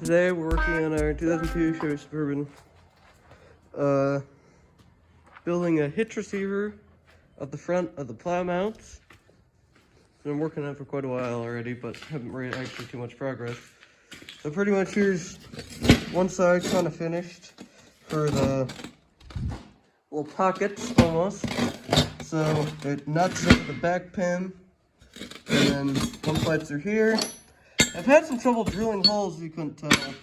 Today we're working on our 2002 Chevy Suburban, building a hitch receiver at the front of the plow mounts. Been working on it for quite a while already, but haven't made actually too much progress. So pretty much here's one side kind of finished for the little pockets almost. So it nuts up the back pin, and then one side through here. I've had some trouble drilling holes, you couldn't tell.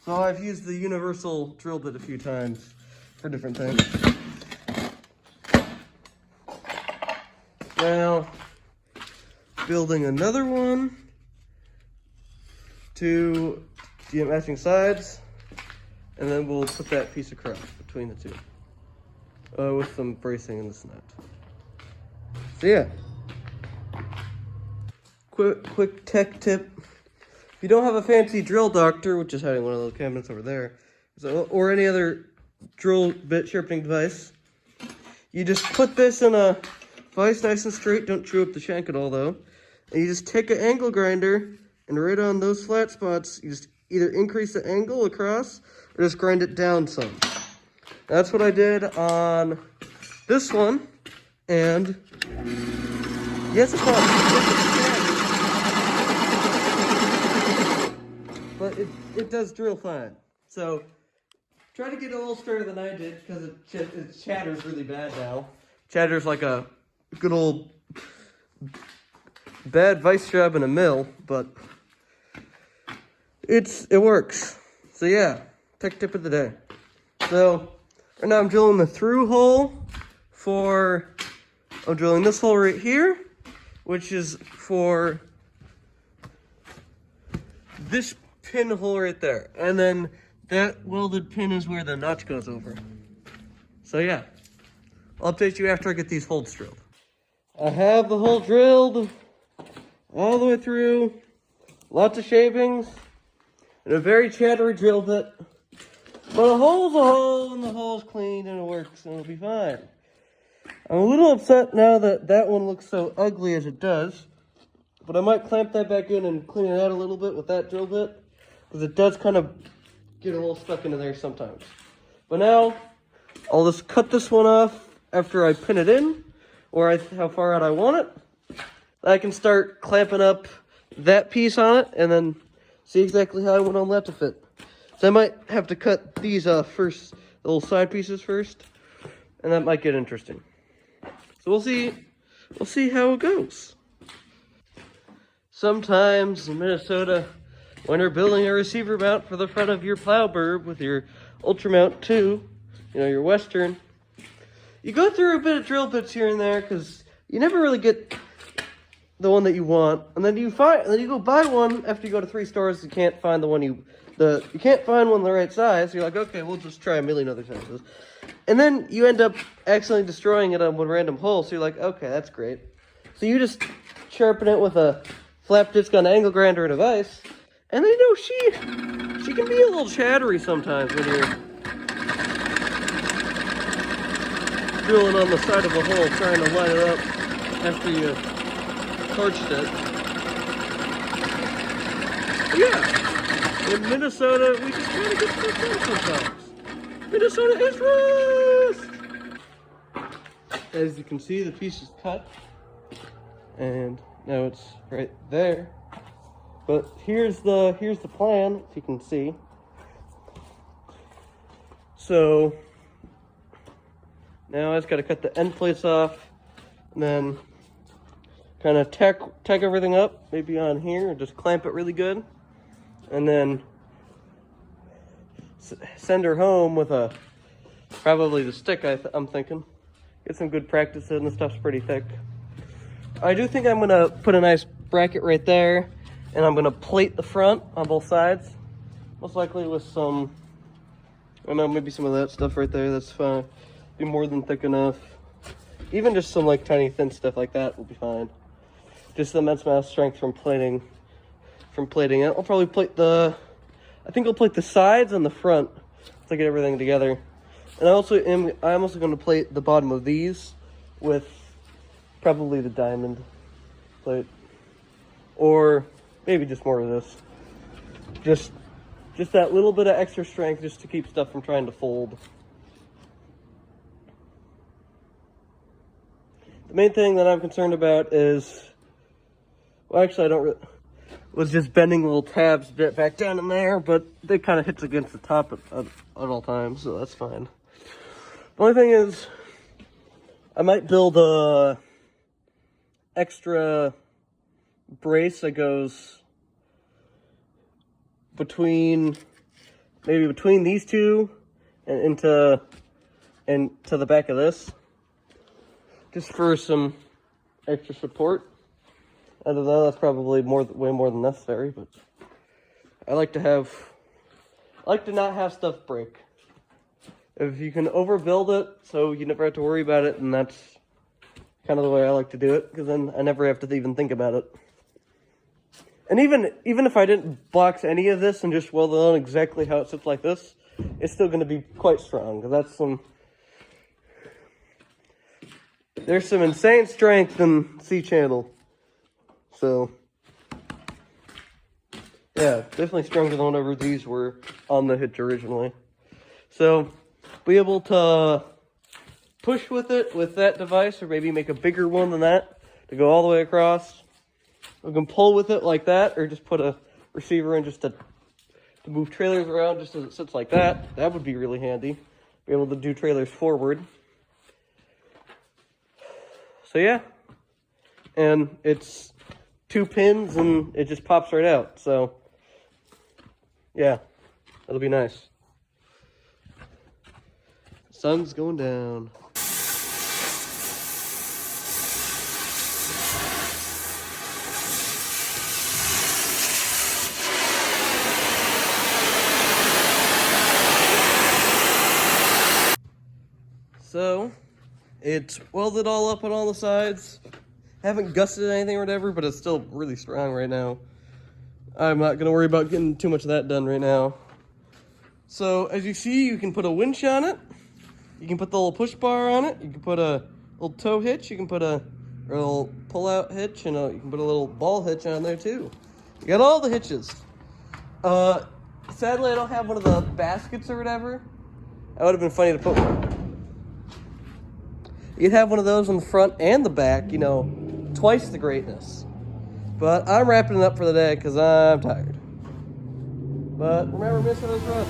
So I've used the universal drill bit a few times for different things. Now, building another one to the matching sides, and then we'll put that piece across between the two with some bracing in this nut. So yeah, quick tech tip. If you don't have a fancy drill doctor, which is hiding one of those cabinets over there, or any other drill bit sharpening device, you just put this in a vise nice and straight. Don't chew up the shank at all though. And you just take an angle grinder, and right on those flat spots, you just either increase the angle across or just grind it down some. That's what I did on this one, and yes, it's not. But it does drill fine. So try to get it a little straighter than I did, because it chatters really bad now. Chatters like a good old bad vice job in a mill, but it works. So yeah, tech tip of the day. So right now I'm drilling the through hole I'm drilling this hole right here, which is for this pinhole right there, and then that welded pin is where the notch goes over. So yeah, I'll update you after I get these holes drilled. I have the hole drilled all the way through, lots of shavings, and a very chattery drill bit, but a hole's a hole, and the hole's clean, and it works, and it'll be fine. I'm a little upset now that that one looks so ugly as it does, but I might clamp that back in and clean it out a little bit with that drill bit, because it does kind of get a little stuck into there sometimes. But now, I'll just cut this one off after I pin it in, or how far out I want it. I can start clamping up that piece on it, and then see exactly how I want all that to fit. So I might have to cut these first, the little side pieces first, and that might get interesting. So we'll see how it goes. Sometimes in Minnesota, when you're building a receiver mount for the front of your plow burb with your Ultra Mount 2, your Western, you go through a bit of drill bits here and there because you never really get the one that you want, and then you go buy one after you go to 3 stores. You can't find the one you can't find one the right size. So you're like, okay, we'll just try a million other sizes, and then you end up accidentally destroying it on one random hole. So you're like, okay, that's great. So you just sharpen it with a flap disc on an angle grinder and a vise. And then, she can be a little chattery sometimes when you're drilling on the side of a hole, trying to line it up after you torched it. But yeah, in Minnesota, we just kind of get stuff done sometimes. Minnesota is rust! As you can see, the piece is cut, and now it's right there. But here's the plan, if you can see. So now I just got to cut the end plates off, and then kind of tack everything up, maybe on here, or just clamp it really good, and then send her home with probably the stick. I'm thinking, get some good practice in. The stuff's pretty thick. I do think I'm gonna put a nice bracket right there. And I'm going to plate the front on both sides, most likely with some, I don't know, maybe some of that stuff right there. That's fine. Be more than thick enough. Even just some tiny thin stuff like that will be fine. Just the immense amount of strength from plating it. I'll probably plate I think I'll plate the sides and the front to get everything together. And I'm also going to plate the bottom of these with probably the diamond plate. Or maybe just more of this. Just that little bit of extra strength just to keep stuff from trying to fold. The main thing that I'm concerned about is, well, actually I don't really, was just bending little tabs back down in there, but they kind of hits against the top at all times, so that's fine. The only thing is, I might build a extra brace that goes between these two and to the back of this, just for some extra support. I don't know, that's probably way more than necessary, but I like to not have stuff break. If you can overbuild it so you never have to worry about it, and that's kind of the way I like to do it, because then I never have to even think about it. And even if I didn't box any of this and just weld it on exactly how it sits like this, it's still going to be quite strong, because there's some insane strength in C-channel. So, yeah, definitely stronger than whatever these were on the Hitch originally. So, be able to push with it with that device, or maybe make a bigger one than that to go all the way across. We can pull with it like that, or just put a receiver in just to move trailers around just as it sits like that. That would be really handy. Be able to do trailers forward. So yeah, and it's 2 pins and it just pops right out. So yeah, that'll be nice. Sun's going down. So, it's welded all up on all the sides. Haven't gusted anything or whatever, but it's still really strong right now. I'm not going to worry about getting too much of that done right now. So, as you see, you can put a winch on it. You can put the little push bar on it. You can put a little tow hitch. You can put a little pull-out hitch, and you can put a little ball hitch on there too. You got all the hitches. Sadly, I don't have one of the baskets or whatever. That would have been funny to put one. You'd have one of those on the front and the back, you know, twice the greatness. But I'm wrapping it up for the day because I'm tired. But remember, Minnesota's run.